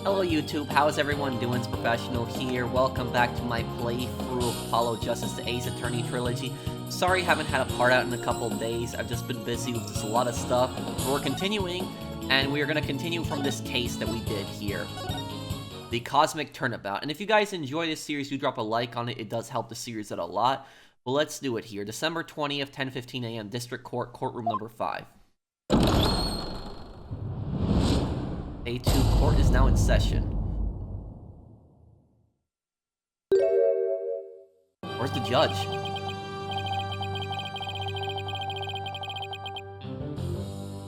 Hello YouTube, how's everyone doing? It's Professional here. Welcome back to my playthrough of Apollo Justice the Ace Attorney Trilogy. Sorry haven't had a part out in a couple of days. I've just been busy with just a lot of stuff. But we're continuing, and we are going to continue from this case that we did here. The Cosmic Turnabout. And if you guys enjoy this series, do drop a like on it. It does help the series out a lot. But let's do it here. December 20th, 10:15 a.m. District Court, Courtroom number 5. A2 Court is now in session. Where's the judge?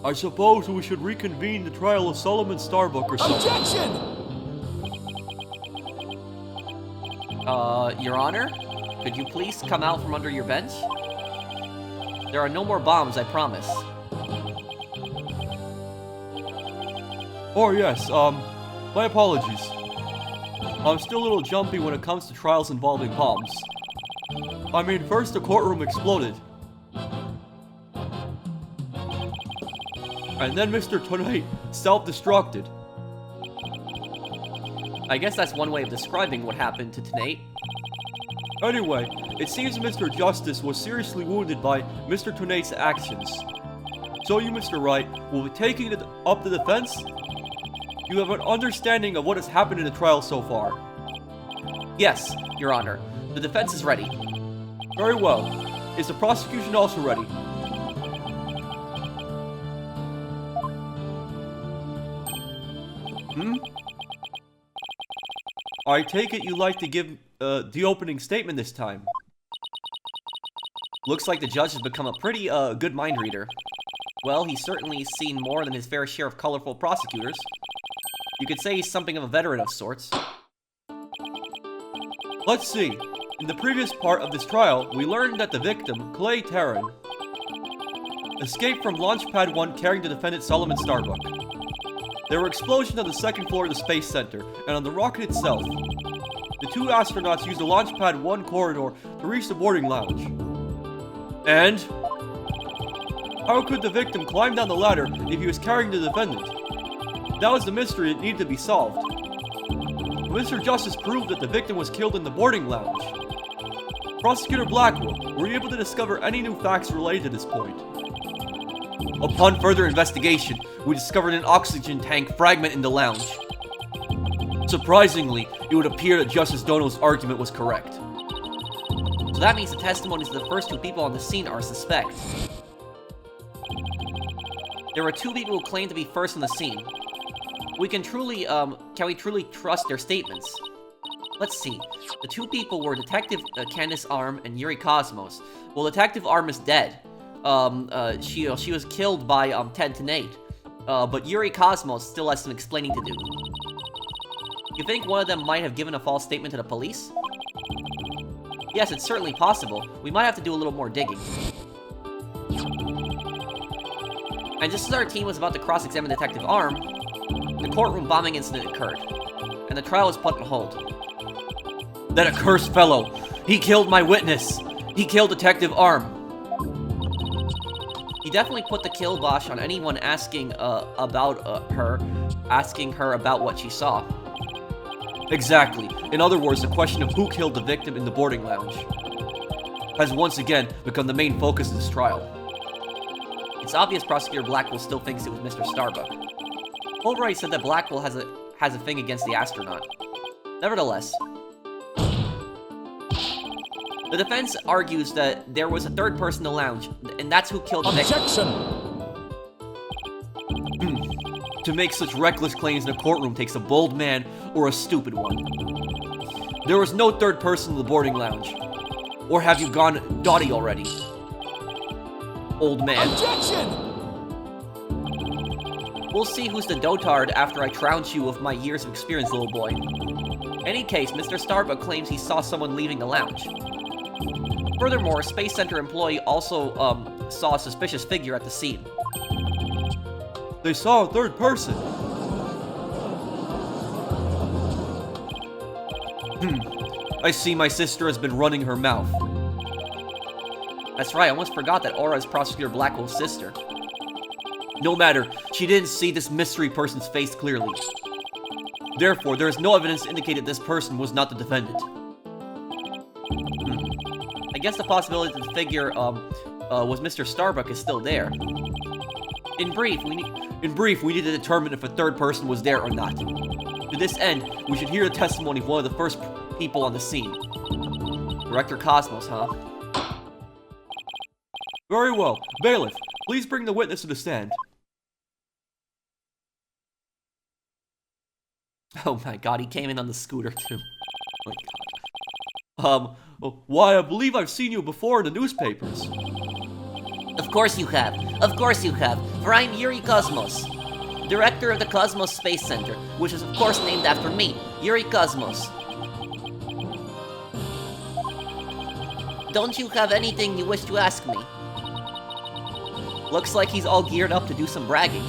I suppose we should reconvene the trial of Solomon Starbuck or something. Objection! Your Honor? Could you please come out from under your bench? There are no more bombs, I promise. Oh yes, my apologies. I'm still a little jumpy when it comes to trials involving bombs. I mean, first the courtroom exploded. And then Mr. Tonate self-destructed. I guess that's one way of describing what happened to Tonate. Anyway, it seems Mr. Justice was seriously wounded by Mr. Tonate's actions. So you, Mr. Wright, will be taking up the defense? You have an understanding of what has happened in the trial so far. Yes, Your Honor. The defense is ready. Very well. Is the prosecution also ready? I take it you'd like to give the opening statement this time. Looks like the judge has become a pretty good mind reader. Well, he's certainly seen more than his fair share of colorful prosecutors. You could say he's something of a veteran of sorts. Let's see. In the previous part of this trial, we learned that the victim, Clay Tarrant, escaped from Launchpad 1 carrying the defendant Solomon Starbuck. There were explosions on the second floor of the Space Center, and on the rocket itself. The two astronauts used the Launchpad 1 corridor to reach the boarding lounge. And? How could the victim climb down the ladder if he was carrying the defendant? That was the mystery that needed to be solved. Mr. Justice proved that the victim was killed in the boarding lounge. Prosecutor Blackwell, were you able to discover any new facts related to this point? Upon further investigation, we discovered an oxygen tank fragment in the lounge. Surprisingly, it would appear that Justice Dono's argument was correct. So that means the testimonies of the first two people on the scene are suspect. There were two people who claimed to be first on the scene. Can we truly trust their statements? Let's see. The two people were Detective Candace Arm and Yuro Cosmos. Well, Detective Arm is dead. She was killed by Ted Tonate. But Yuro Cosmos still has some explaining to do. You think one of them might have given a false statement to the police? Yes, it's certainly possible. We might have to do a little more digging. And just as our team was about to cross-examine Detective Arm, the courtroom bombing incident occurred, and the trial was put on hold. That accursed fellow! He killed my witness! He killed Detective Arm! He definitely put the kibosh on anyone asking her about what she saw. Exactly. In other words, the question of who killed the victim in the boarding lounge has once again become the main focus of this trial. It's obvious Prosecutor Blackwell still thinks it was Mr. Starbuck. Fulbright said that Blackwell has a thing against the astronaut. Nevertheless, the defense argues that there was a third person in the lounge, and that's who killed the victim. Objection! To make such reckless claims in a courtroom takes a bold man or a stupid one. There was no third person in the boarding lounge. Or have you gone dotty already? Old man. Objection! We'll see who's the dotard after I trounce you with my years of experience, little boy. In any case, Mr. Starbuck claims he saw someone leaving the lounge. Furthermore, a Space Center employee also saw a suspicious figure at the scene. They saw a third person. I see my sister has been running her mouth. That's right, I almost forgot that Aura is Prosecutor Blackwell's sister. No matter, she didn't see this mystery person's face clearly. Therefore, there is no evidence to indicate that this person was not the defendant. I guess the possibility that the figure, was Mr. Starbuck is still there. In brief, we need to determine if a third person was there or not. To this end, we should hear the testimony of one of the first people on the scene. Director Cosmos, huh? Very well. Bailiff, please bring the witness to the stand. Oh my god, he came in on the scooter too. Oh my god. Why, I believe I've seen you before in the newspapers. Of course you have. Of course you have. For I'm Yuro Cosmos, director of the Cosmos Space Center, which is of course named after me, Yuro Cosmos. Don't you have anything you wish to ask me? Looks like he's all geared up to do some bragging.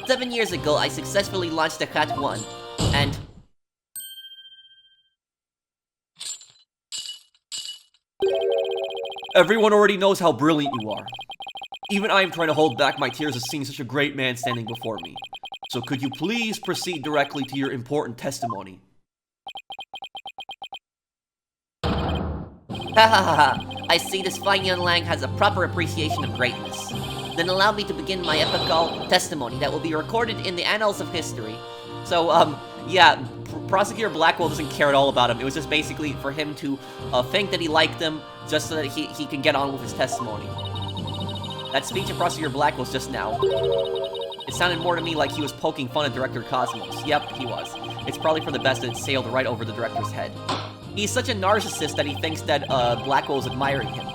7 years ago, I successfully launched the Cat 1, and... Everyone already knows how brilliant you are. Even I am trying to hold back my tears of seeing such a great man standing before me. So could you please proceed directly to your important testimony? Ha ha ha ha! I see this fine young lang has a proper appreciation of greatness. Then allow me to begin my epical testimony that will be recorded in the annals of history. So, yeah, Prosecutor Blackwell doesn't care at all about him. It was just basically for him to think that he liked them, just so that he can get on with his testimony. That speech of Prosecutor Blackwell's just now. It sounded more to me like he was poking fun at Director Cosmos. Yep, he was. It's probably for the best that it sailed right over the director's head. He's such a narcissist that he thinks that Blackwell is admiring him.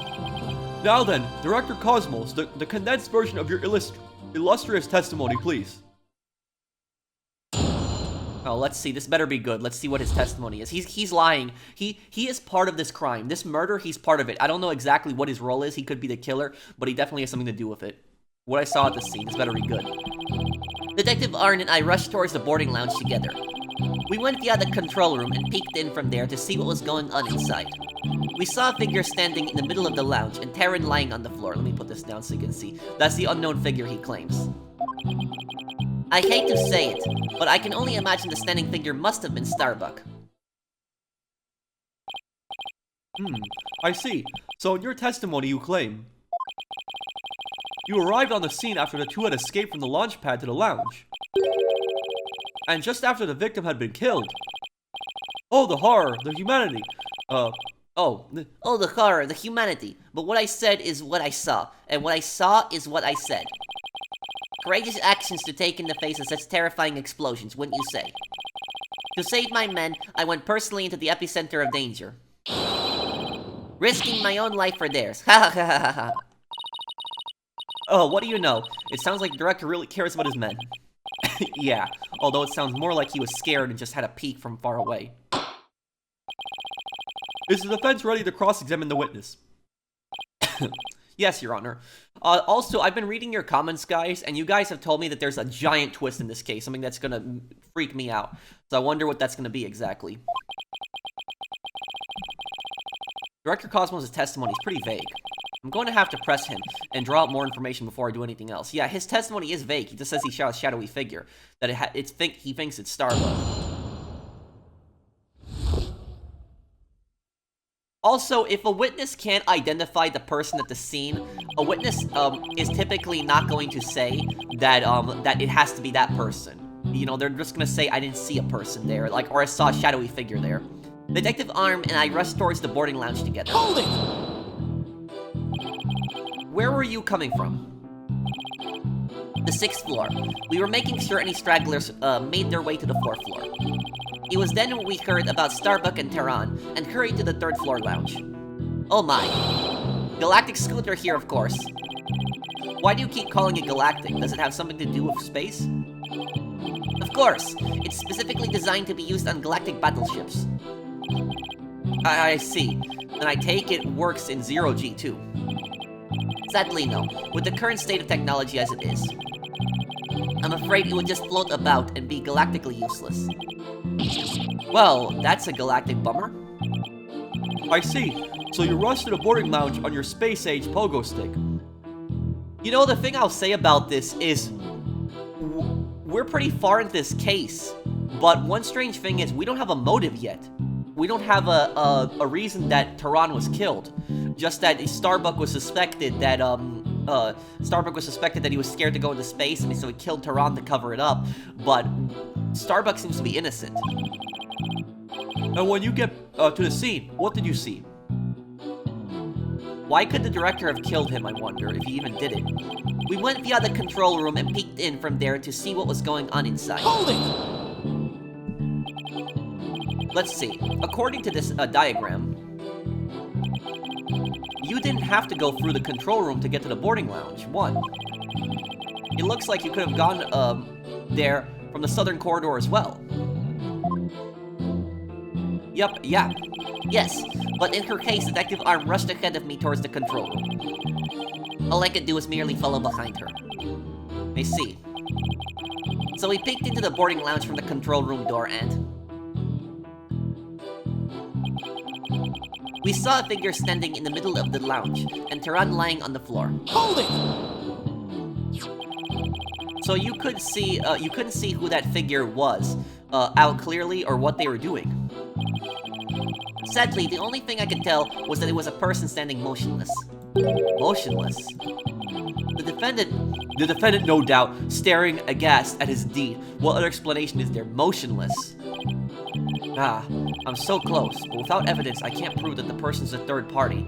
Now then, Director Cosmos, the condensed version of your illustrious testimony, please. Oh, let's see. This better be good. Let's see what his testimony is. He's lying. He is part of this crime. This murder, he's part of it. I don't know exactly what his role is. He could be the killer, but he definitely has something to do with it. What I saw at the scene, this better be good. Detective Arn and I rushed towards the boarding lounge together. We went via the control room and peeked in from there to see what was going on inside. We saw a figure standing in the middle of the lounge and Terran lying on the floor. Let me put this down so you can see. That's the unknown figure he claims. I hate to say it, but I can only imagine the standing figure must have been Starbuck. I see. So in your testimony you claim you arrived on the scene after the two had escaped from the launch pad to the lounge. And just after the victim had been killed. Oh, the horror, the humanity. Oh, the horror, the humanity. But what I said is what I saw, and what I saw is what I said. Courageous actions to take in the face of such terrifying explosions, wouldn't you say? To save my men, I went personally into the epicenter of danger. Risking my own life for theirs. Ha ha ha ha ha. Oh, what do you know? It sounds like the director really cares about his men. Yeah, although it sounds more like he was scared and just had a peek from far away. Is the defense ready to cross-examine the witness? Yes, Your Honor. Also, I've been reading your comments, guys, and you guys have told me that there's a giant twist in this case, something that's gonna freak me out. So I wonder what that's gonna be exactly. Director Cosmos' testimony is pretty vague. I'm going to have to press him and draw out more information before I do anything else. Yeah, his testimony is vague. He just says he saw a shadowy figure. That he thinks it's Starbuck. Also, if a witness can't identify the person at the scene, a witness is typically not going to say that that it has to be that person. You know, they're just gonna say I didn't see a person there, like, or I saw a shadowy figure there. Detective Arm and I rushed towards the boarding lounge together. Hold it! Where were you coming from? The 6th floor. We were making sure any stragglers made their way to the 4th floor. It was then when we heard about Starbuck and Terran and hurried to the 3rd floor lounge. Oh my. Galactic scooter here, of course. Why do you keep calling it galactic? Does it have something to do with space? Of course. It's specifically designed to be used on galactic battleships. I see. And I take it works in 0G too. Sadly, no. With the current state of technology as it is. I'm afraid it would just float about and be galactically useless. Well, that's a galactic bummer. I see. So you rushed to the boarding lounge on your space-age pogo stick. You know, the thing I'll say about this is... we're pretty far into this case, but one strange thing is we don't have a motive yet. We don't have a reason that Tehran was killed. Just that Starbuck was suspected that he was scared to go into space, and so he killed Tehran to cover it up. But Starbuck seems to be innocent. And when you get to the scene, what did you see? Why could the director have killed him, I wonder, if he even did it? We went via the control room and peeked in from there to see what was going on inside. Hold it! Let's see. According to this diagram, you didn't have to go through the control room to get to the boarding lounge. One. It looks like you could have gone there from the southern corridor as well. Yup, yeah. Yes, but in her case, Detective Arm rushed ahead of me towards the control room. All I could do was merely follow behind her. I see. So we peeked into the boarding lounge from the control room door and... we saw a figure standing in the middle of the lounge, and Tehran lying on the floor. Hold it! So you couldn't see who that figure was out clearly or what they were doing. Sadly, the only thing I could tell was that it was a person standing motionless. Motionless? The defendant, no doubt, staring aghast at his deed. What other explanation is there? Motionless. Ah, I'm so close, but without evidence, I can't prove that the person's a third party.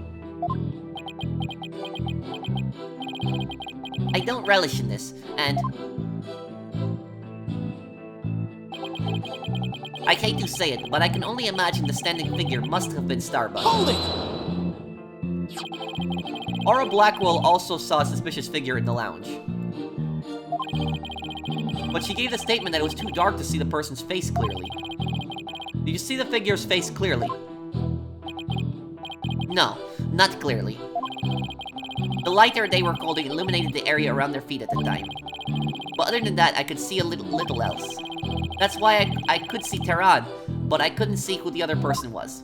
I don't relish in this, and... I hate to say it, but I can only imagine the standing figure must have been Starbuck. Hold it! Aura Blackwell also saw a suspicious figure in the lounge. But she gave the statement that it was too dark to see the person's face clearly. Did you see the figure's face clearly? No, not clearly. The lighter they were holding illuminated the area around their feet at the time. But other than that, I could see a little else. That's why I could see Tehran, but I couldn't see who the other person was.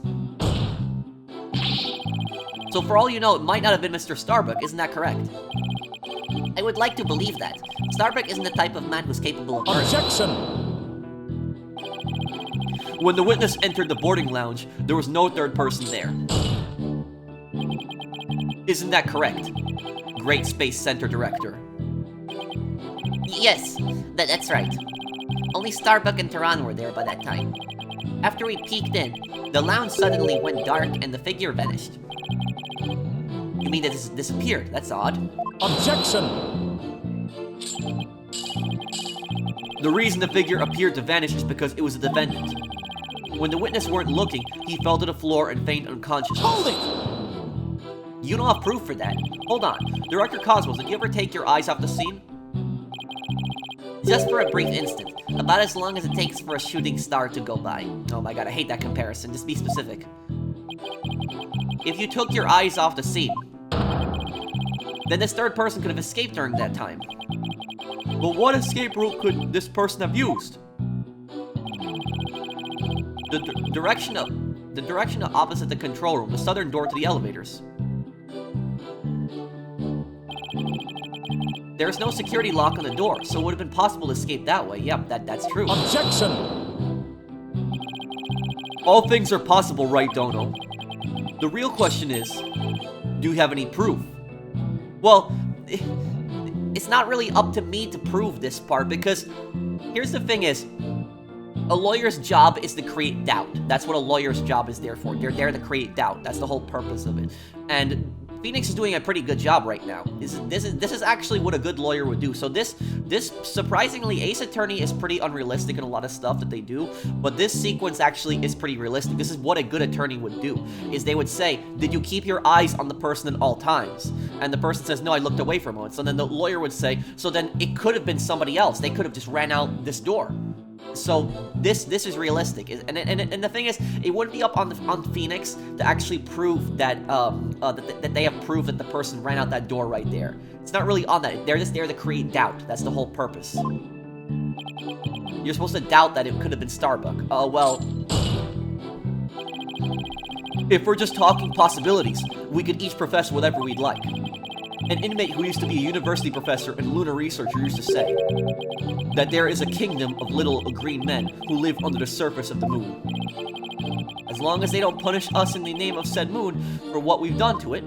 So for all you know, it might not have been Mr. Starbuck, isn't that correct? I would like to believe that. Starbuck isn't the type of man who's capable of murder. Objection! When the witness entered the boarding lounge, there was no third person there. Isn't that correct? Great Space Center Director. Yes, that's right. Only Starbuck and Tehran were there by that time. After we peeked in, the lounge suddenly went dark and the figure vanished. You mean it disappeared? That's odd. Objection! The reason the figure appeared to vanish is because it was a defendant. When the witness weren't looking, he fell to the floor and feigned unconsciousness. Hold it! You don't have proof for that. Hold on. Director Cosmos, did you ever take your eyes off the scene? Just for a brief instant. About as long as it takes for a shooting star to go by. Oh my god, I hate that comparison. Just be specific. If you took your eyes off the scene, then this third person could have escaped during that time. But what escape route could this person have used? The direction opposite the control room, the southern door to the elevators. There's no security lock on the door, so it would have been possible to escape that way. Yep, that's true. Objection! All things are possible, right, Dono? The real question is, do you have any proof? Well, it's not really up to me to prove this part, because here's the thing is, a lawyer's job is to create doubt. That's what a lawyer's job is there for. They're there to create doubt. That's the whole purpose of it. And Phoenix is doing a pretty good job right now. This is actually what a good lawyer would do. So this surprisingly, Ace Attorney is pretty unrealistic in a lot of stuff that they do, but this sequence actually is pretty realistic. This is what a good attorney would do, is they would say, did you keep your eyes on the person at all times? And the person says, no, I looked away for a moment. So then the lawyer would say, so then it could have been somebody else. They could have just ran out this door. So this is realistic, and the thing is, it wouldn't be up on Phoenix to actually prove that that they have proved that the person ran out that door right there. It's not really on that. They're just there to create doubt. That's the whole purpose. You're supposed to doubt that it could have been Starbuck. Well, if we're just talking possibilities, we could each profess whatever we'd like. An inmate who used to be a university professor and lunar researcher used to say that there is a kingdom of little green men who live under the surface of the moon. As long as they don't punish us in the name of said moon for what we've done to it.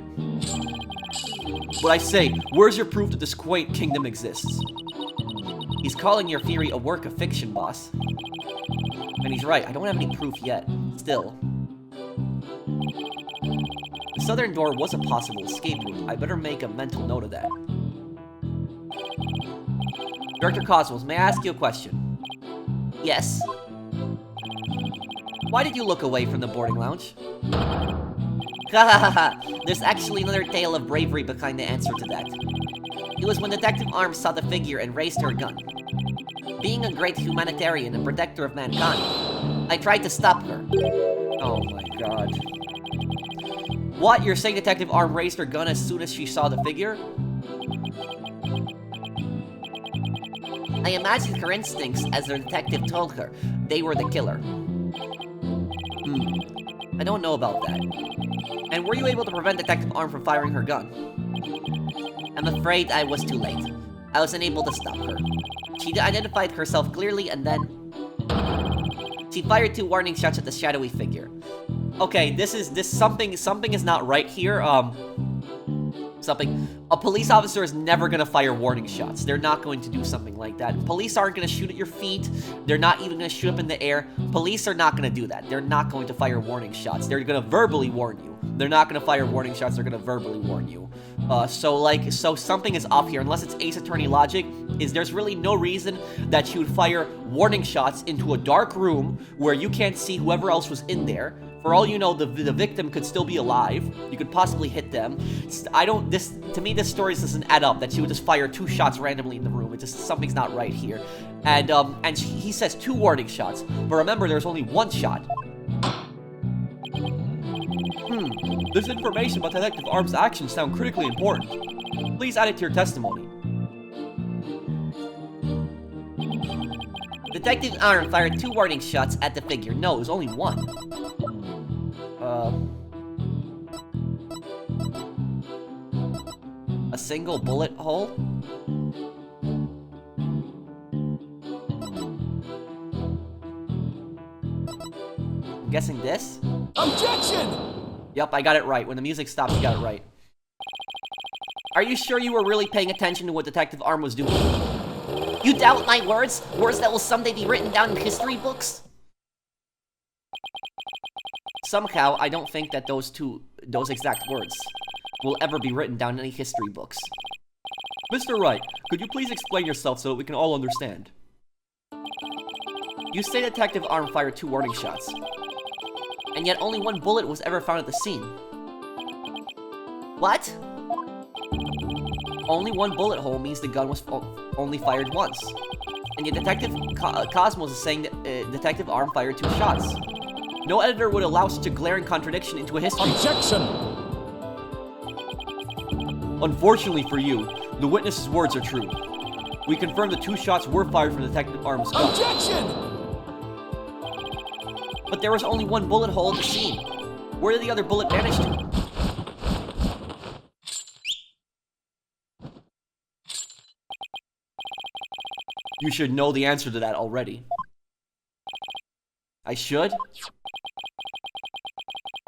But I say, where's your proof that this quaint kingdom exists? He's calling your theory a work of fiction, boss. And he's right, I don't have any proof yet. Still. The southern door was a possible escape route. I better make a mental note of that. Director Cosmos, may I ask you a question? Yes. Why did you look away from the boarding lounge? Ha ha ha ha! There's actually another tale of bravery behind the answer to that. It was when Detective Arms saw the figure and raised her gun. Being a great humanitarian and protector of mankind, I tried to stop her. Oh my god. What? You're saying Detective Arm raised her gun as soon as she saw the figure? I imagined her instincts as the detective told her they were the killer. I don't know about that. And were you able to prevent Detective Arm from firing her gun? I'm afraid I was too late. I was unable to stop her. She identified herself clearly and then... she fired 2 warning shots at the shadowy figure. Okay, something is not right here. A police officer is never gonna fire warning shots. They're not going to do something like that. Police aren't gonna shoot at your feet. They're not even gonna shoot up in the air. Police are not gonna do that. They're not going to fire warning shots. They're gonna verbally warn you. They're not gonna fire warning shots. They're gonna verbally warn you. So something is off here. Unless it's Ace Attorney logic, there's really no reason that you would fire warning shots into a dark room where you can't see whoever else was in there. For all you know, the victim could still be alive. You could possibly hit them. To me, this story doesn't add up, that she would just fire 2 shots randomly in the room. Something's not right here. And he says 2 warning shots. But remember, there's only 1 shot. This information about Detective Arm's actions sound critically important. Please add it to your testimony. Detective Arm fired 2 warning shots at the figure. No, it was only 1. A single bullet hole? I'm guessing this? Objection! Yep, I got it right. When the music stopped, you got it right. Are you sure you were really paying attention to what Detective Arm was doing? You doubt my words? Words that will someday be written down in history books? Somehow, I don't think that those exact words will ever be written down in any history books. Mr. Wright, could you please explain yourself so that we can all understand? You say Detective Arm fired 2 warning shots, and yet only 1 bullet was ever found at the scene. What? Only 1 bullet hole means the gun was only fired once. And yet Detective Cosmos is saying that Detective Arm fired 2 shots. No editor would allow such a glaring contradiction into a history. Objection! Unfortunately for you, the witness's words are true. We confirm the 2 shots were fired from Detective Arm's gun. Objection! But there was only 1 bullet hole at the scene. Where did the other bullet vanish to? You should know the answer to that already. I should?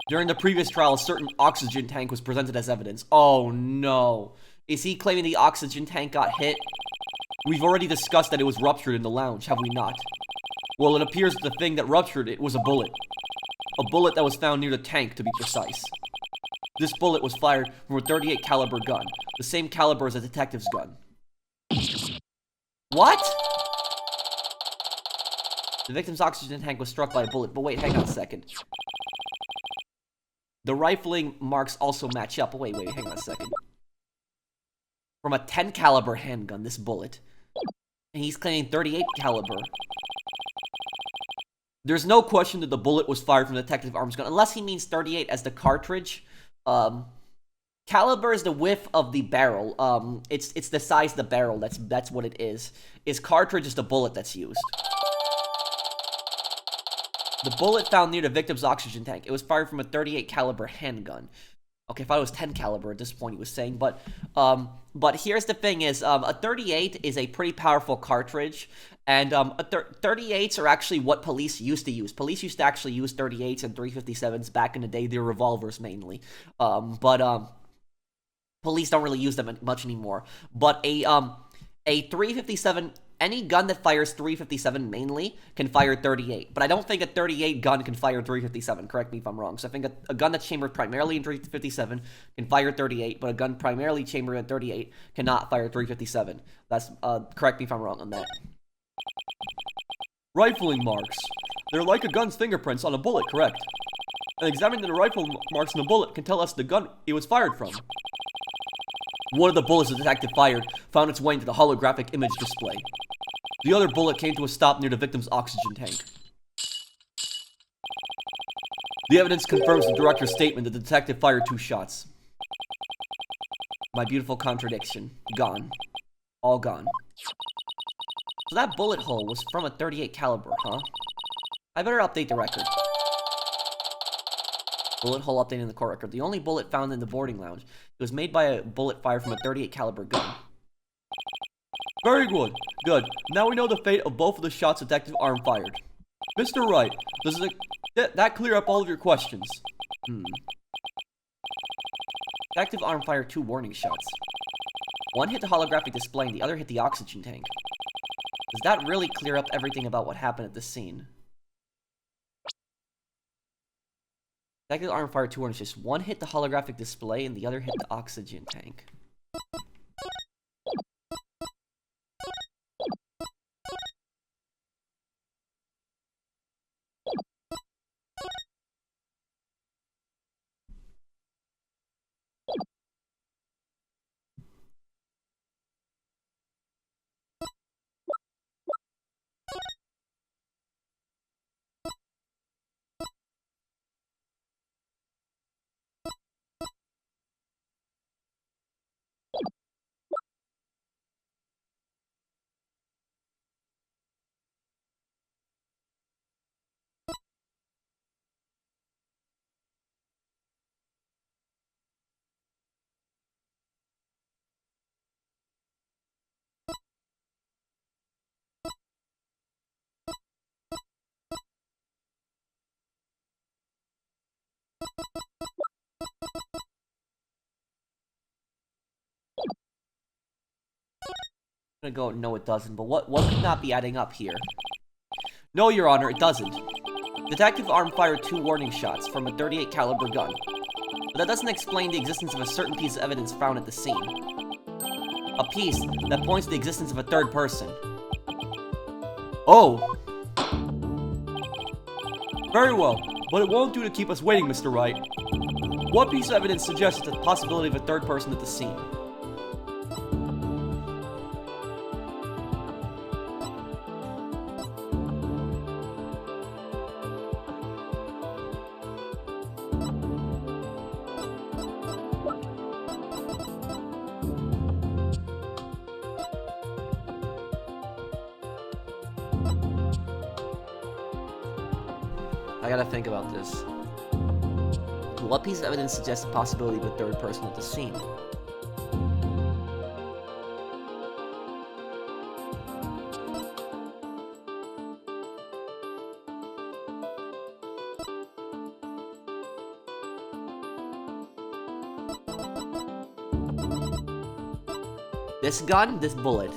During the previous trial, a certain oxygen tank was presented as evidence. Oh no. Is he claiming the oxygen tank got hit? We've already discussed that it was ruptured in the lounge, have we not? Well, it appears the thing that ruptured it was a bullet. A bullet that was found near the tank, to be precise. This bullet was fired from a .38 caliber gun, the same caliber as a detective's gun. What? The victim's oxygen tank was struck by a bullet, but wait, hang on a second. The rifling marks also match up. Wait, hang on a second. From a 10 caliber handgun, this bullet. And he's claiming .38 caliber. There's no question that the bullet was fired from Detective Arm's gun, unless he means .38 as the cartridge. Caliber is the width of the barrel. It's the size of the barrel. That's what it is. Cartridge is the bullet that's used. The bullet found near the victim's oxygen tank. It was fired from a .38 caliber handgun. Okay, I thought it was 10 caliber at this point, he was saying, but here's the thing is, a 38 is a pretty powerful cartridge, and, 38s are actually what police used to use. Police used to actually use 38s and 357s back in the day. They're revolvers, mainly. Police don't really use them much anymore. But a 357... Any gun that fires 357 mainly can fire 38, but I don't think a 38 gun can fire 357, correct me if I'm wrong. So I think a gun that's chambered primarily in 357 can fire 38, but a gun primarily chambered in 38 cannot fire 357. That's, correct me if I'm wrong on that. Rifling marks. They're like a gun's fingerprints on a bullet, correct? And examining the rifle marks on the bullet can tell us the gun it was fired from. One of the bullets the detective fired found its way into the holographic image display. The other bullet came to a stop near the victim's oxygen tank. The evidence confirms the director's statement that the detective fired 2 shots. My beautiful contradiction. Gone. All gone. So that bullet hole was from a 38 caliber, huh? I better update the record. Bullet hole updated in the court record. The only bullet found in the boarding lounge. It was made by a bullet fired from a 38 caliber gun. Very good. Good. Now we know the fate of both of the shots Detective Arm fired. Mr. Wright, does that clear up all of your questions? Detective Arm fired 2 warning shots. One hit the holographic display and the other hit the oxygen tank. Does that really clear up everything about what happened at the scene? Detective Arm fired 2 warning shots. One hit the holographic display and the other hit the oxygen tank. I'm gonna go, no it doesn't, but what could not be adding up here? No, Your Honor, it doesn't. Detective Arm fired 2 warning shots from a 38 caliber gun, but that doesn't explain the existence of a certain piece of evidence found at the scene. A piece that points to the existence of a third person. Oh! Very well, but it won't do to keep us waiting, Mr. Wright. What piece of evidence suggests the possibility of a third person at the scene? I gotta think about this. What piece of evidence suggests the possibility of a third person at the scene? This gun, this bullet.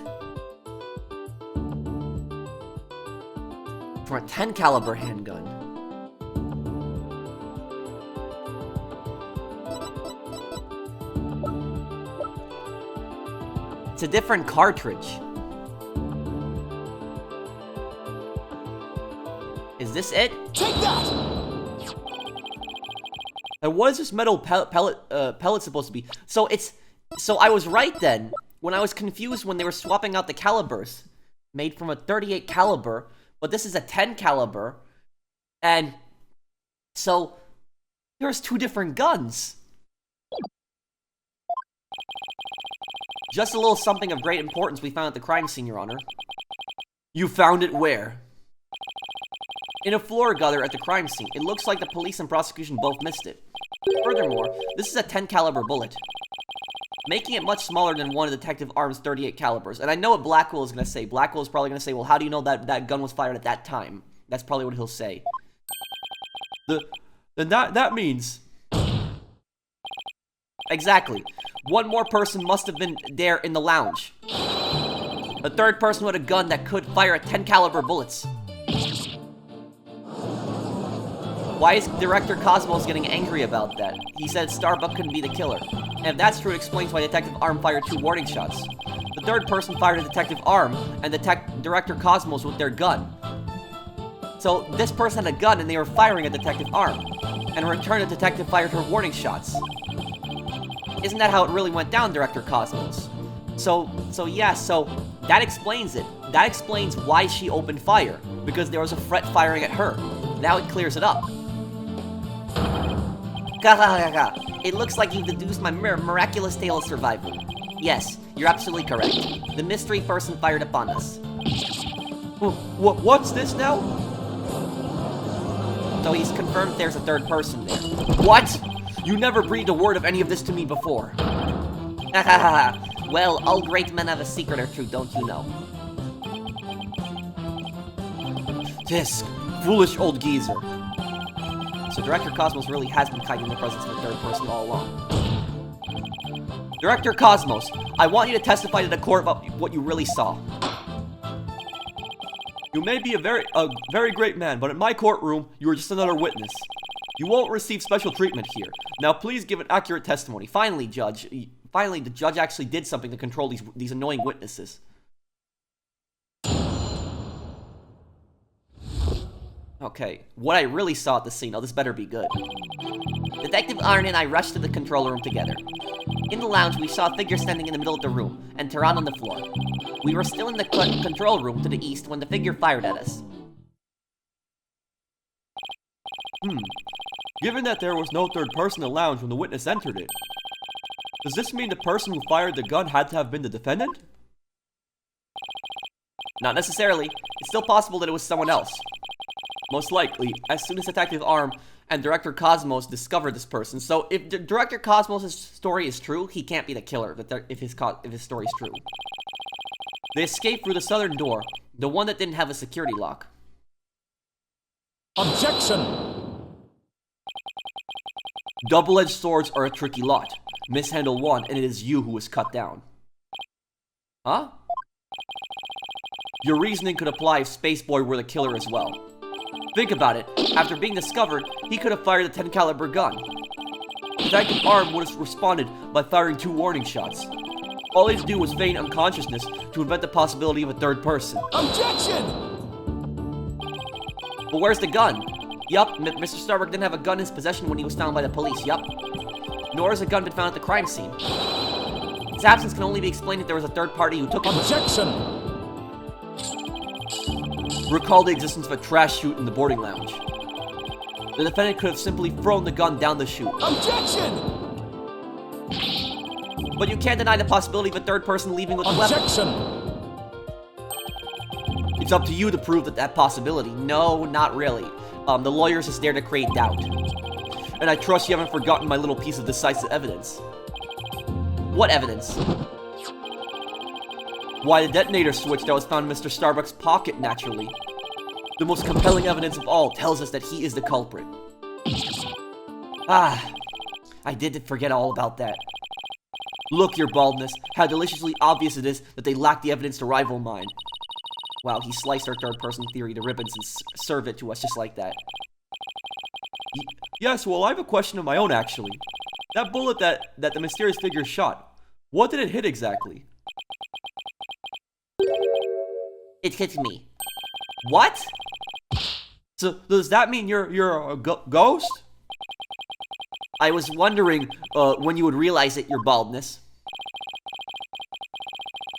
From a 10 caliber handgun. It's a different cartridge. Is this it? Take that! And what is this metal pellet supposed to be? So I was right then, when I was confused when they were swapping out the calibers. Made from a 38 caliber, but this is a 10 caliber. And so there's 2 different guns. Just a little something of great importance we found at the crime scene, Your Honor. You found it where? In a floor gutter at the crime scene. It looks like the police and prosecution both missed it. Furthermore, this is a 10 caliber bullet, making it much smaller than one of Detective Arm's 38 calibers. And I know what Blackwell is going to say. Blackwell is probably going to say, well, how do you know that that gun was fired at that time? That's probably what he'll say. Then that means... Exactly. One more person must have been there in the lounge. A third person with a gun that could fire at 10 caliber bullets. Why is Director Cosmos getting angry about that? He said Starbuck couldn't be the killer. And if that's true, it explains why Detective Arm fired 2 warning shots. The third person fired at Detective Arm and Director Cosmos with their gun. So this person had a gun and they were firing at Detective Arm. And in return, the detective fired her warning shots. Isn't that how it really went down, Director Cosmos? So that explains it. That explains why she opened fire. Because there was a threat firing at her. Now it clears it up. It looks like you've deduced my miraculous tale of survival. Yes, you're absolutely correct. The mystery person fired upon us. What's this now? So he's confirmed there's a third person there. What? You never breathed a word of any of this to me before. Well, all great men have a secret or two, don't you know? Tisk, foolish old geezer. So Director Cosmos really has been hiding the presence of the third person all along. Director Cosmos, I want you to testify to the court about what you really saw. You may be a very great man, but in my courtroom, you are just another witness. You won't receive special treatment here. Now please give an accurate testimony. Finally, Judge. Finally, the judge actually did something to control these annoying witnesses. Okay, what I really saw at the scene. Oh, this better be good. Detective Arn and I rushed to the control room together. In the lounge, we saw a figure standing in the middle of the room, and Tehran on the floor. We were still in the control room to the east when the figure fired at us. Given that there was no third person in the lounge when the witness entered it, does this mean the person who fired the gun had to have been the defendant? Not necessarily. It's still possible that it was someone else. Most likely, as soon as Detective Arm and Director Cosmos discovered this person. So if Director Cosmos' story is true, he can't be the killer if his story is true. They escaped through the southern door, the one that didn't have a security lock. Objection! Double-edged swords are a tricky lot. Mishandle one, and it is you who is cut down. Huh? Your reasoning could apply if Spaceboy were the killer as well. Think about it. After being discovered, he could have fired a 10 caliber gun. Detective Arm would have responded by firing 2 warning shots. All he had to do was feign unconsciousness to invent the possibility of a third person. Objection! But where's the gun? Yup, Mr. Starbuck didn't have a gun in his possession when he was found by the police, yup. Nor has a gun been found at the crime scene. His absence can only be explained if there was a third party who took it. Objection! Recall the existence of a trash chute in the boarding lounge. The defendant could have simply thrown the gun down the chute. Objection! But you can't deny the possibility of a third person leaving with a weapon. Objection! It's up to you to prove that possibility. No, not really. The lawyers is there to create doubt. And I trust you haven't forgotten my little piece of decisive evidence. What evidence? Why, the detonator switch that was found in Mr. Starbuck's pocket, naturally. The most compelling evidence of all tells us that he is the culprit. Ah, I did forget all about that. Look, your baldness, how deliciously obvious it is that they lack the evidence to rival mine. Wow, he sliced our third-person theory to ribbons and served it to us just like that. Yes, well, I have a question of my own, actually. That bullet that the mysterious figure shot, what did it hit exactly? It hit me. What? So, does that mean you're a ghost? I was wondering when you would realize it, your baldness.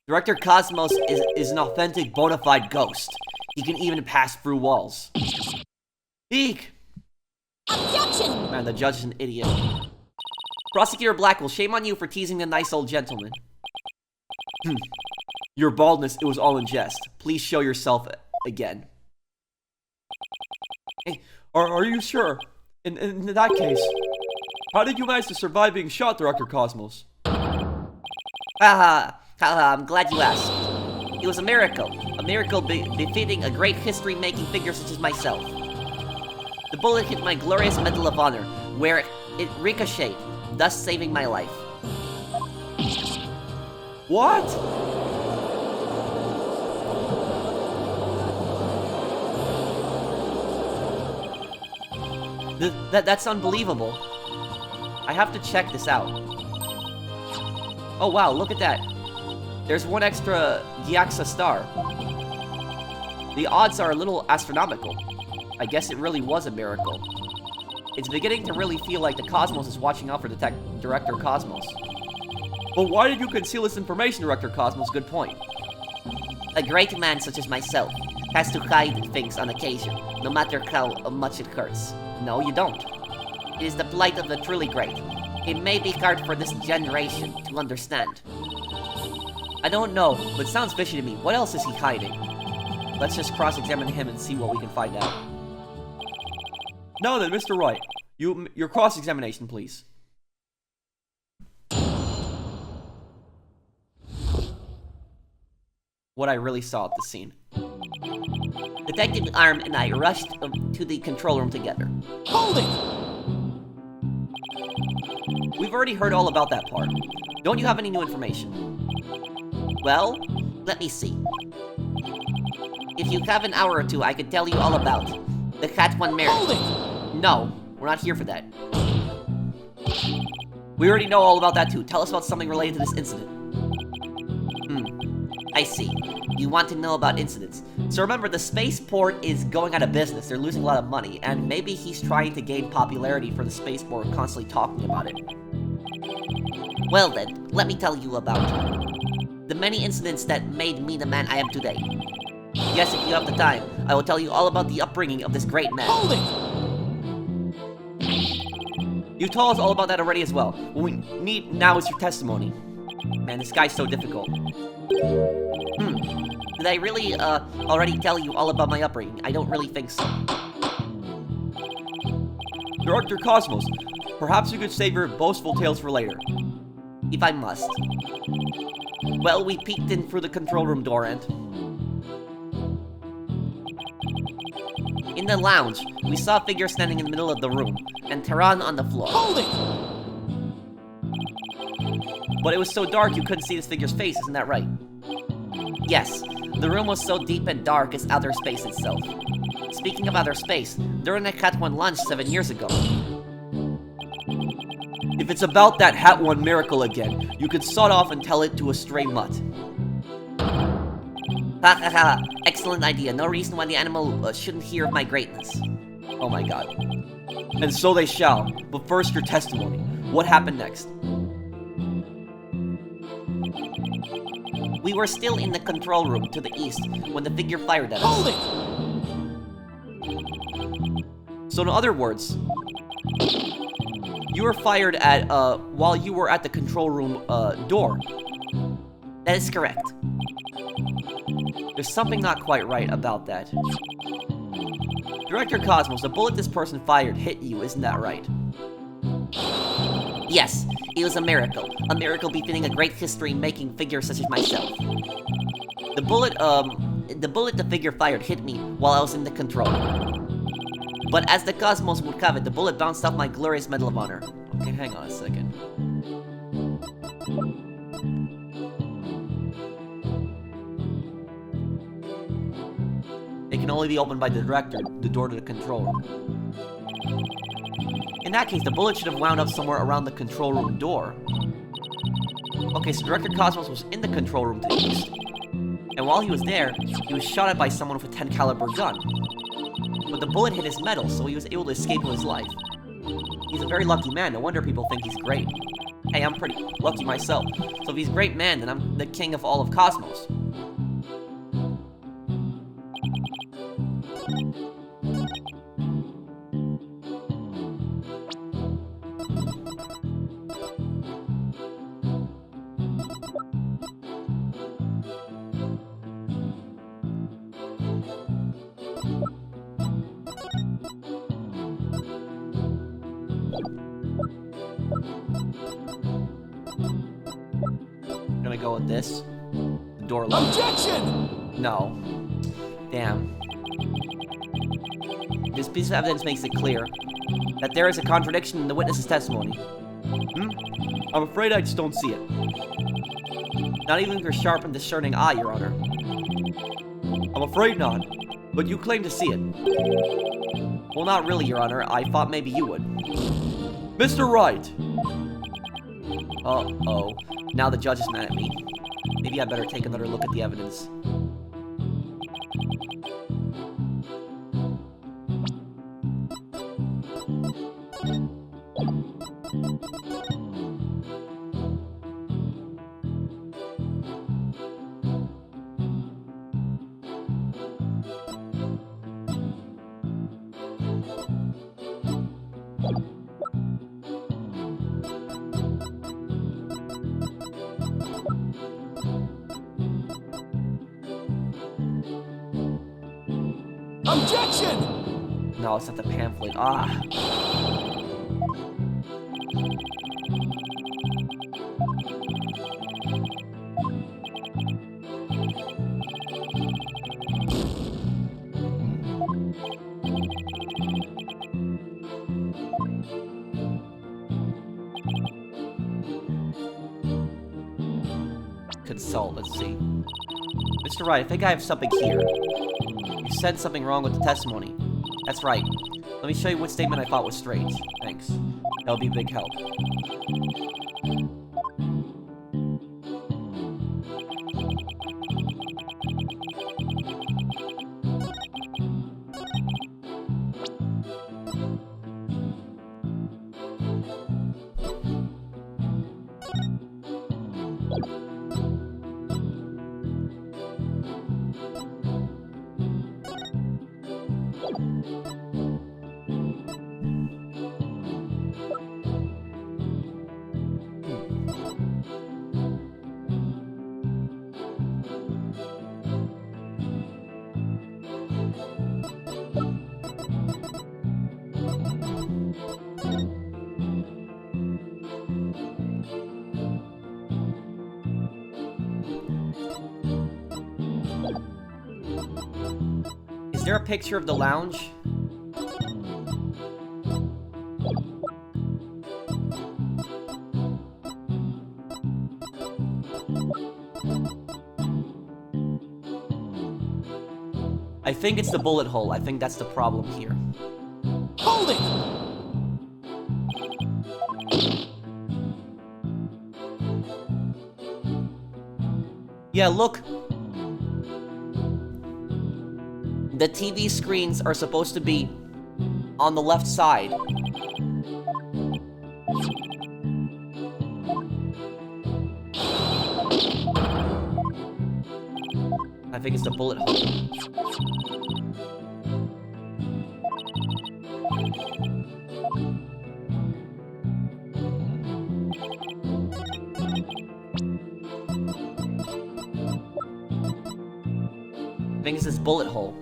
Director Cosmos is an authentic, bona fide ghost. He can even pass through walls. Eek! Objection! Man, the judge is an idiot. Prosecutor Blackwell, shame on you for teasing the nice old gentleman. Your baldness, it was all in jest. Please show yourself again. Hey, are you sure? In that case... How did you manage to survive being shot, Director Cosmos? Haha, haha, I'm glad you asked. It was a miracle befitting a great history-making figure such as myself. The bullet hit my glorious Medal of Honor, where it ricocheted, thus saving my life. What? That's unbelievable. I have to check this out. Oh wow, look at that. There's one extra Gyaxa star. The odds are a little astronomical. I guess it really was a miracle. It's beginning to really feel like the Cosmos is watching out for Director Cosmos. But why did you conceal this information, Director Cosmos? Good point. A great man such as myself has to hide things on occasion, no matter how much it hurts. No, you don't. It is the plight of the truly great. It may be hard for this generation to understand. I don't know, but it sounds fishy to me. What else is he hiding? Let's just cross-examine him and see what we can find out. Now then, Mr. Wright, your cross-examination, please. What I really saw at the scene. Detective Arm and I rushed to the control room together. Hold it! We've already heard all about that part. Don't you have any new information? Well, let me see. If you have an hour or two, I could tell you all about the Cat 1 miracle. Hold it! No, we're not here for that. We already know all about that too. Tell us about something related to this incident. I see. You want to know about incidents. So remember, the spaceport is going out of business. They're losing a lot of money, and maybe he's trying to gain popularity for the spaceport, constantly talking about it. Well then, let me tell you about the many incidents that made me the man I am today. Yes, if you have the time, I will tell you all about the upbringing of this great man. Hold it! You told us all about that already as well. What we need now is your testimony. Man, this guy's so difficult. Did I really, already tell you all about my upbringing? I don't really think so. Director Cosmos, perhaps you could save your boastful tales for later. If I must. Well, we peeked in through the control room door and... in the lounge, we saw a figure standing in the middle of the room, and Tehran on the floor. Hold it! But it was so dark you couldn't see this figure's face, isn't that right? Yes, the room was so deep and dark as outer space itself. Speaking of outer space, during the Cat 1 launch 7 years ago... If it's about that Hat 1 miracle again, you could sod off and tell it to a stray mutt. Ha ha ha, excellent idea. No reason why the animal shouldn't hear of my greatness. Oh my god. And so they shall, but first your testimony. What happened next? We were still in the control room to the east when the figure fired at us. Hold it! So in other words, you were fired at, while you were at the control room, door. That is correct. There's something not quite right about that. Director Cosmos, the bullet this person fired hit you, isn't that right? Yes, it was a miracle. A miracle befitting a great history-making figure such as myself. The bullet the figure fired hit me while I was in the control room. But as the Cosmos would have it, the bullet bounced off my glorious Medal of Honor. Okay, hang on a second. It can only be opened by the director, the door to the control room. In that case, the bullet should have wound up somewhere around the control room door. Okay, so Director Cosmos was in the control room to the east. And while he was there, he was shot at by someone with a 10 caliber gun. But the bullet hit his metal, so he was able to escape with his life. He's a very lucky man, no wonder people think he's great. Hey, I'm pretty lucky myself. So if he's a great man, then I'm the king of all of Cosmos. go with this. The door locked. Objection! No. Damn. This piece of evidence makes it clear that there is a contradiction in the witness's testimony. I'm afraid I just don't see it. Not even with your sharp and discerning eye, Your Honor. I'm afraid not, but you claim to see it. Well, not really, Your Honor. I thought maybe you would. Mr. Wright! Uh-oh. Now the judge is mad at me. Maybe I better take another look at the evidence. Objection! No, it's not the pamphlet. Ah. Consult, let's see. Mr. Wright, I think I have something here. You said something wrong with the testimony. That's right. Let me show you what statement I thought was strange. Thanks. That'll be a big help. Is there a picture of the lounge? I think it's the bullet hole. I think that's the problem here. Hold it! Yeah, look. The TV screens are supposed to be on the left side. I think it's the bullet hole. I think it's this bullet hole.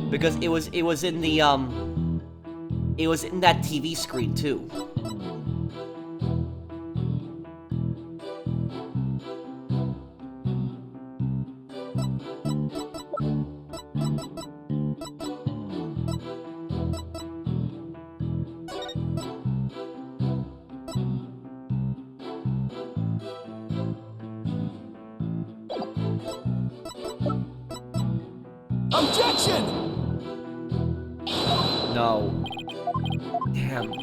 Because it was in the it was in that TV screen too. Objection! No. Damn.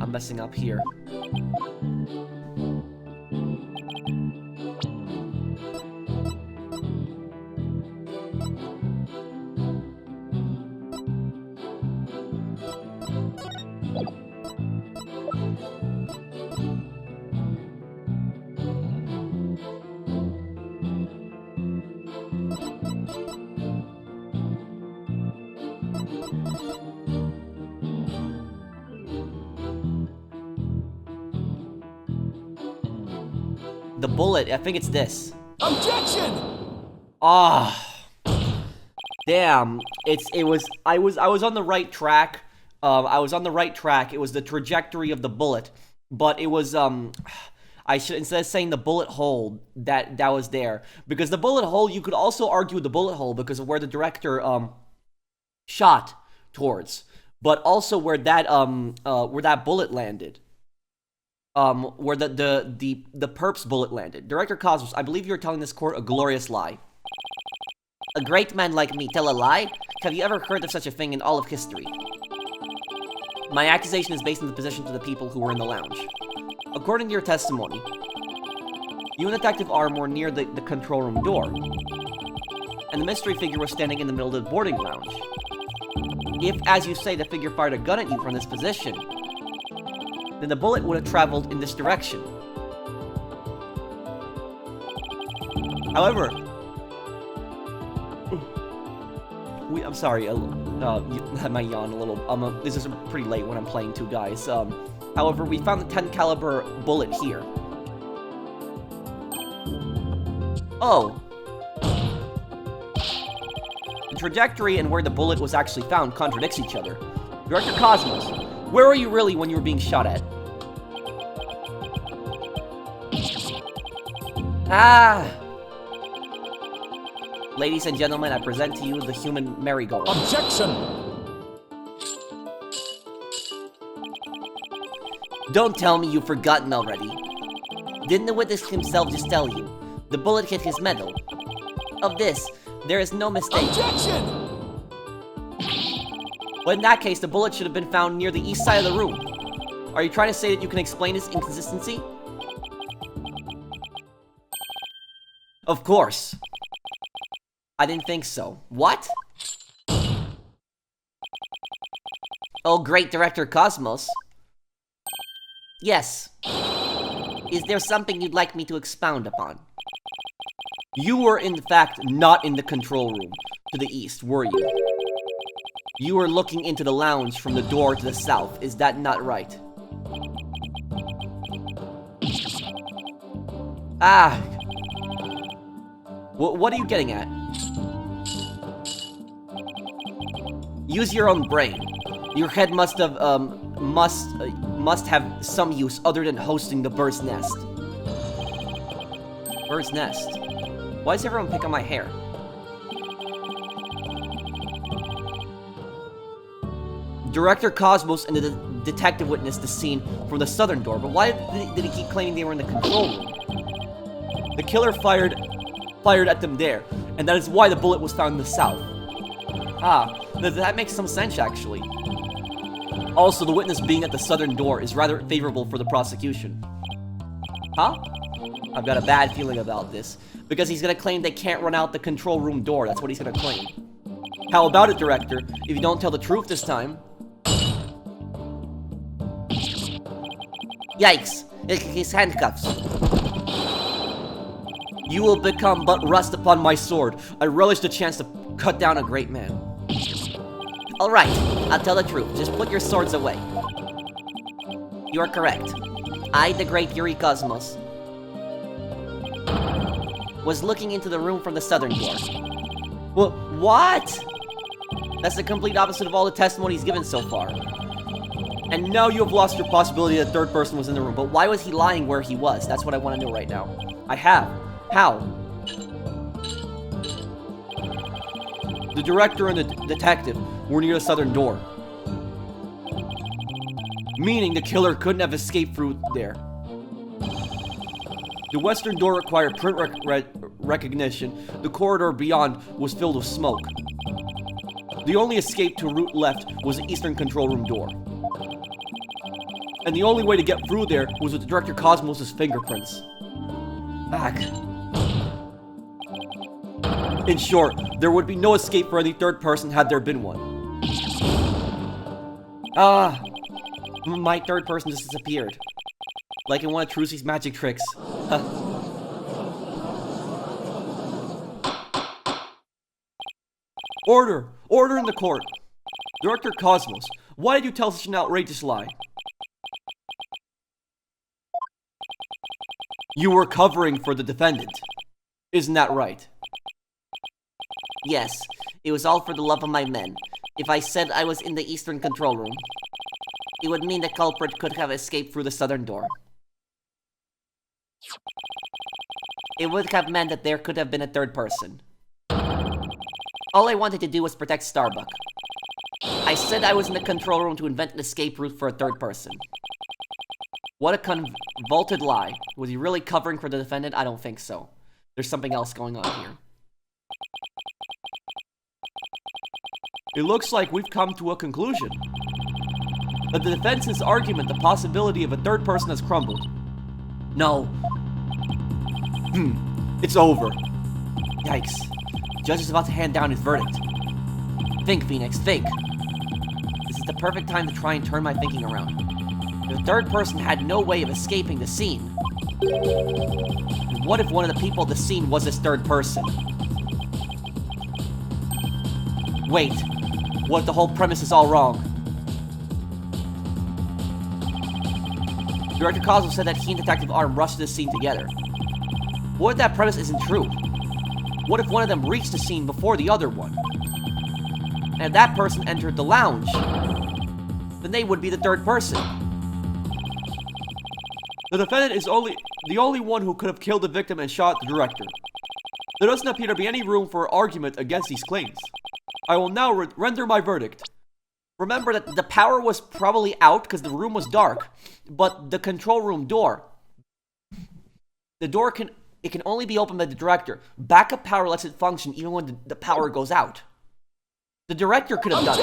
I'm messing up here. The bullet, I think it's this. Objection! Ah. Damn. I was on the right track. I was on the right track. It was the trajectory of the bullet. But it was, I should, instead of saying the bullet hole that was there. Because the bullet hole, you could also argue the bullet hole because of where the director, shot towards. But also where that bullet landed. Where the perp's bullet landed. Director Cosmos, I believe you're telling this court a glorious lie. A great man like me tell a lie? Have you ever heard of such a thing in all of history? My accusation is based on the positions of the people who were in the lounge. According to your testimony, you and Detective Arm were near the control room door, and the mystery figure was standing in the middle of the boarding lounge. If, as you say, the figure fired a gun at you from this position, then the bullet would have traveled in this direction. However, I'm sorry, I might yawn a little. This is pretty late when I'm playing two guys. However, we found the 10 caliber bullet here. Oh. The trajectory and where the bullet was actually found contradicts each other. Director Cosmos, where were you really when you were being shot at? Ah! Ladies and gentlemen, I present to you the human merry-go-round. Objection! Don't tell me you've forgotten already. Didn't the witness himself just tell you? The bullet hit his medal. Of this, there is no mistake. Objection! But in that case, the bullet should have been found near the east side of the room. Are you trying to say that you can explain this inconsistency? Of course. I didn't think so. What? Oh, great Director Cosmos. Yes. Is there something you'd like me to expound upon? You were, in fact, not in the control room to the east, were you? You were looking into the lounge from the door to the south. Is that not right? Ah. What are you getting at? Use your own brain. Your head must have some use other than hosting the bird's nest. Bird's nest? Why does everyone pick on my hair? Director Cosmos and the detective witnessed the scene from the southern door, but why did he keep claiming they were in the control room? The killer fired at them there, and that is why the bullet was found in the south. Ah, that makes some sense, actually. Also, the witness being at the southern door is rather favorable for the prosecution. Huh? I've got a bad feeling about this, because he's gonna claim they can't run out the control room door. That's what he's gonna claim. How about it, Director? If you don't tell the truth this time... Yikes! His handcuffs. You will become but rust upon my sword. I relish the chance to cut down a great man. Alright, I'll tell the truth. Just put your swords away. You are correct. I, the great Yuro Cosmos, was looking into the room from the southern door. Well, what? That's the complete opposite of all the testimonies given so far. And now you have lost your possibility that a third person was in the room. But why was he lying where he was? That's what I want to know right now. I have. How? The director and the detective were near the southern door. Meaning the killer couldn't have escaped through there. The western door required print recognition. The corridor beyond was filled with smoke. The only escape to route left was the eastern control room door. And the only way to get through there was with Director Cosmos' fingerprints. Back. In short, there would be no escape for any third person had there been one. Ah, my third person just disappeared. Like in one of Trucy's magic tricks. Order! Order in the court! Director Cosmos, why did you tell such an outrageous lie? You were covering for the defendant. Isn't that right? Yes, it was all for the love of my men. If I said I was in the eastern control room, it would mean the culprit could have escaped through the southern door. It would have meant that there could have been a third person. All I wanted to do was protect Starbuck. I said I was in the control room to invent an escape route for a third person. What a convoluted lie. Was he really covering for the defendant? I don't think so. There's something else going on here. It looks like we've come to a conclusion. That the defense's argument, the possibility of a third person has crumbled. No. It's over. Yikes. Judge is about to hand down his verdict. Think, Phoenix, think. This is the perfect time to try and turn my thinking around. If the third person had no way of escaping the scene, then what if one of the people at the scene was this third person? Wait, what if the whole premise is all wrong? Director Cosmos said that he and Detective Arm rushed to the scene together. What if that premise isn't true? What if one of them reached the scene before the other one? And if that person entered the lounge, then they would be the third person. The defendant is the only one who could have killed the victim and shot the director. There doesn't appear to be any room for argument against these claims. I will now render my verdict. Remember that the power was probably out because the room was dark, but the control room door, the door can only be opened by the director. Backup power lets it function even when the power goes out. The director could have done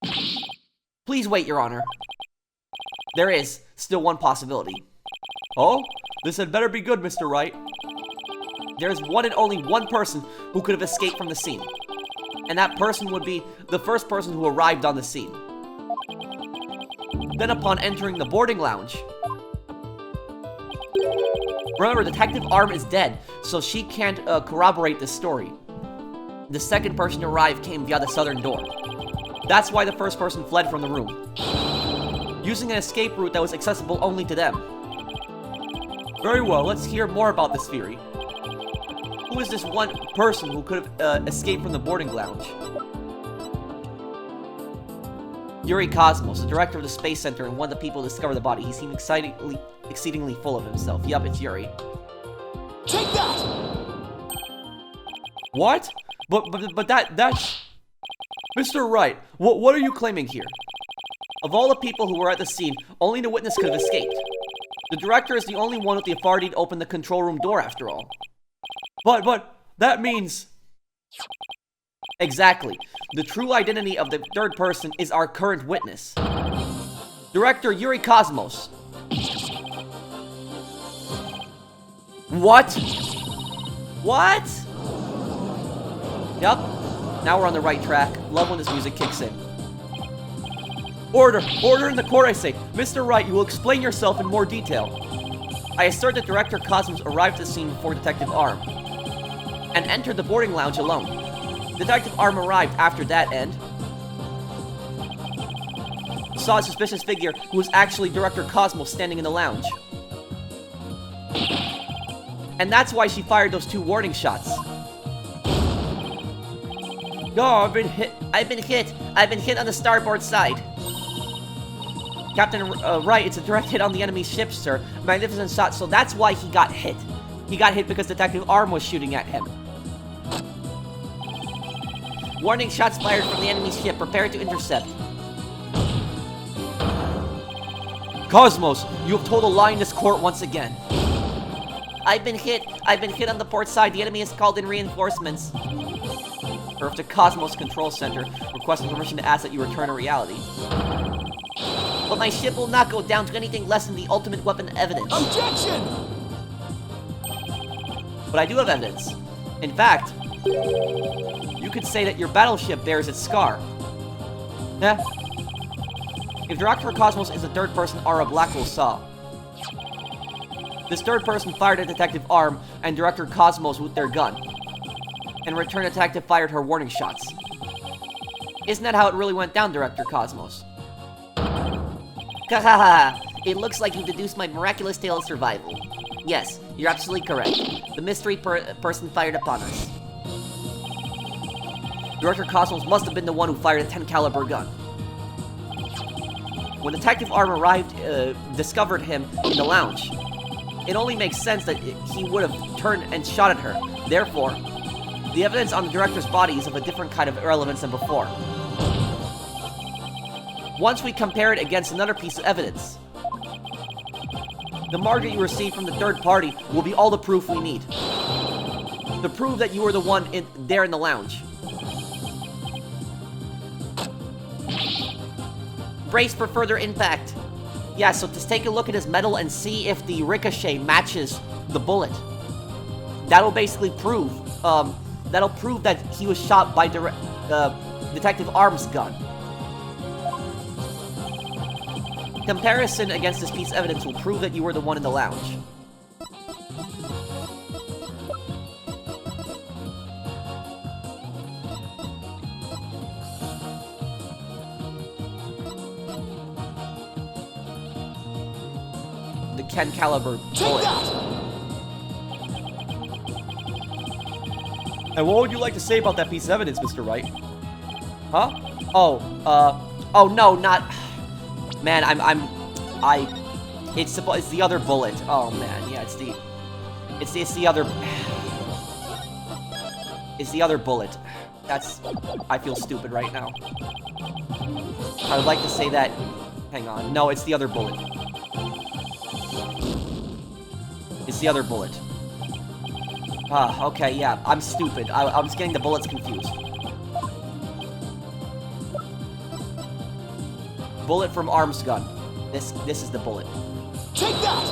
it. Please wait, Your Honor. There is still one possibility. Oh? This had better be good, Mr. Wright. There's one and only one person who could have escaped from the scene. And that person would be the first person who arrived on the scene. Then upon entering the boarding lounge, remember, Detective Arm is dead, so she can't corroborate this story. The second person to arrive came via the southern door. That's why the first person fled from the room, using an escape route that was accessible only to them. Very well, let's hear more about this theory. Who is this one person who could have escaped from the boarding lounge? Yuro Cosmos, the director of the Space Center and one of the people who discovered the body. He seemed exceedingly full of himself. Yup, it's Yuri. Take that! What? But that's... Mr. Wright, what are you claiming here? Of all the people who were at the scene, only the witness could have escaped. The director is the only one with the authority to open the control room door, after all. But that means... Exactly. The true identity of the third person is our current witness. Director Yuro Cosmos. What? What? Yup. Now we're on the right track. Love when this music kicks in. Order in the court, I say. Mr. Wright, you will explain yourself in more detail. I assert that Director Cosmos arrived at the scene before Detective Arm and entered the boarding lounge alone. Detective Arm arrived after that and saw a suspicious figure who was actually Director Cosmos standing in the lounge. And that's why she fired those 2 warning shots. Oh, I've been hit. I've been hit on the starboard side. Captain Wright, it's a direct hit on the enemy ship, sir. Magnificent shot, so that's why he got hit. He got hit because Detective Arm was shooting at him. Warning shots fired from the enemy ship. Prepare to intercept. Cosmos, you have told a lie in this court once again. I've been hit on the port side. The enemy has called in reinforcements. Earth to Cosmos Control Center, requesting permission to ask that you return to reality. But my ship will not go down to anything less than the ultimate weapon evidence. Objection! But I do have evidence. In fact, you could say that your battleship bears its scar. Eh? If Director Cosmos is the third person Aura Blackwell saw, this third person fired at Detective Arm and Director Cosmos with their gun. And return detective fired her warning shots. Isn't that how it really went down, Director Cosmos? Kahaha! It looks like you deduced my miraculous tale of survival. Yes, you're absolutely correct. The mystery person fired upon us. Director Cosmos must have been the one who fired a 10 caliber gun. When Detective Arm arrived, discovered him in the lounge. It only makes sense that he would have turned and shot at her. Therefore, the evidence on the director's body is of a different kind of relevance than before. Once we compare it against another piece of evidence, the mark that you received from the third party will be all the proof we need. To prove that you were the one there in the lounge. Brace for further impact. Yeah, so just take a look at his medal and see if the ricochet matches the bullet. That'll basically prove, that he was shot by Detective Arm's gun. Comparison against this piece of evidence will prove that you were the one in the lounge. The 10 caliber bullet. And what would you like to say about that piece of evidence, Mr. Wright? Huh? Oh no, not... Man, it's the other bullet. Oh man, yeah, it's the other... It's the other bullet. I feel stupid right now. I would like to say that... Hang on. No, it's the other bullet. It's the other bullet. Okay, yeah, I'm stupid. I was getting the bullets confused. Bullet from Arm's gun. This is the bullet. Take that!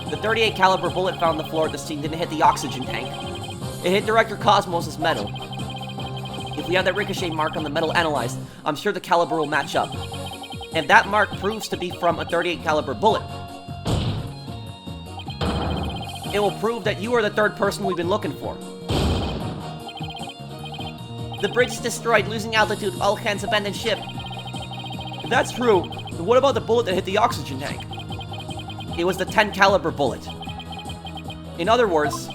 The 38 caliber bullet found on the floor at the scene didn't hit the oxygen tank. It hit Director Cosmos' metal. If we have that ricochet mark on the metal analyzed, I'm sure the caliber will match up. If that mark proves to be from a 38 caliber bullet, it will prove that you are the third person we've been looking for. The bridge is destroyed, losing altitude. All hands abandon ship. If that's true, then what about the bullet that hit the oxygen tank? It was the 10 caliber bullet. In other words,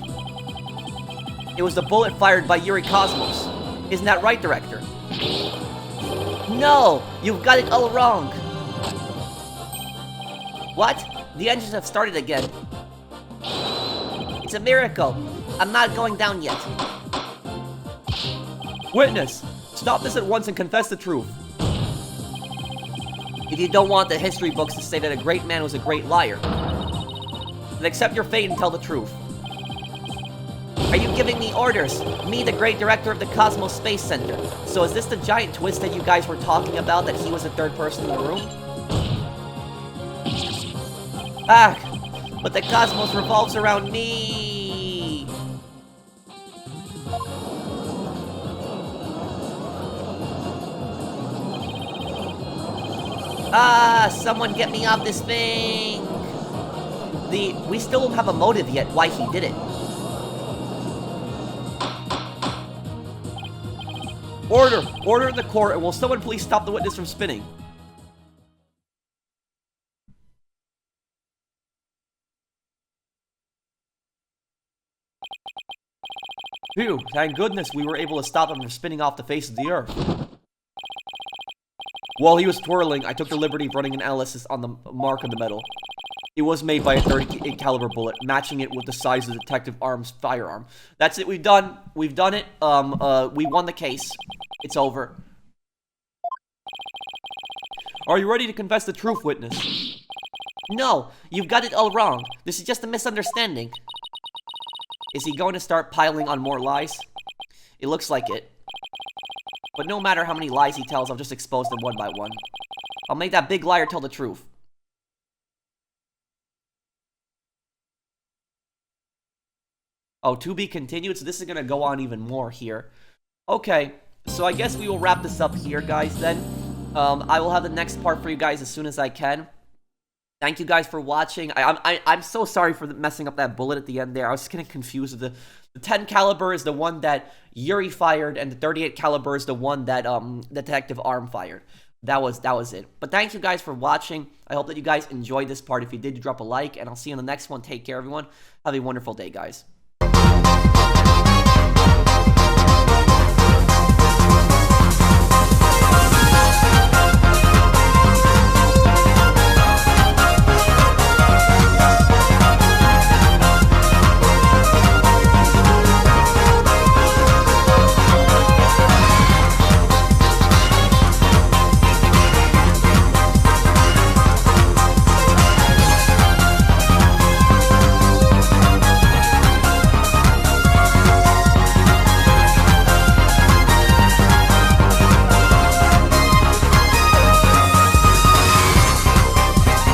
it was the bullet fired by Yuro Cosmos. Isn't that right, Director? No! You've got it all wrong! What? The engines have started again. It's a miracle. I'm not going down yet. Witness, stop this at once and confess the truth. If you don't want the history books to say that a great man was a great liar, then accept your fate and tell the truth. Are you giving me orders? Me, the great director of the Cosmos Space Center. So is this the giant twist that you guys were talking about, that he was the third person in the room? Ah, but the cosmos revolves around me! Ah, someone get me off this thing! We still don't have a motive yet why he did it. Order in the court, and will someone please stop the witness from spinning? Phew, thank goodness we were able to stop him from spinning off the face of the earth. While he was twirling, I took the liberty of running an analysis on the mark on the metal. It was made by a 38 caliber bullet, matching it with the size of Detective Arm's firearm. That's it, we've done it. We won the case. It's over. Are you ready to confess the truth, witness? No, you've got it all wrong. This is just a misunderstanding. Is he going to start piling on more lies? It looks like it. But no matter how many lies he tells, I'll just expose them one by one. I'll make that big liar tell the truth. Oh, to be continued, so this is gonna go on even more here. Okay, so I guess we will wrap this up here, guys, then. I will have the next part for you guys as soon as I can. Thank you guys for watching. I'm so sorry for messing up that bullet at the end there. I was just getting confused. The 10 caliber is the one that Yuri fired, and the 38 caliber is the one that Detective Arm fired. That was it. But thank you guys for watching. I hope that you guys enjoyed this part. If you did, drop a like, and I'll see you in the next one. Take care, everyone. Have a wonderful day, guys.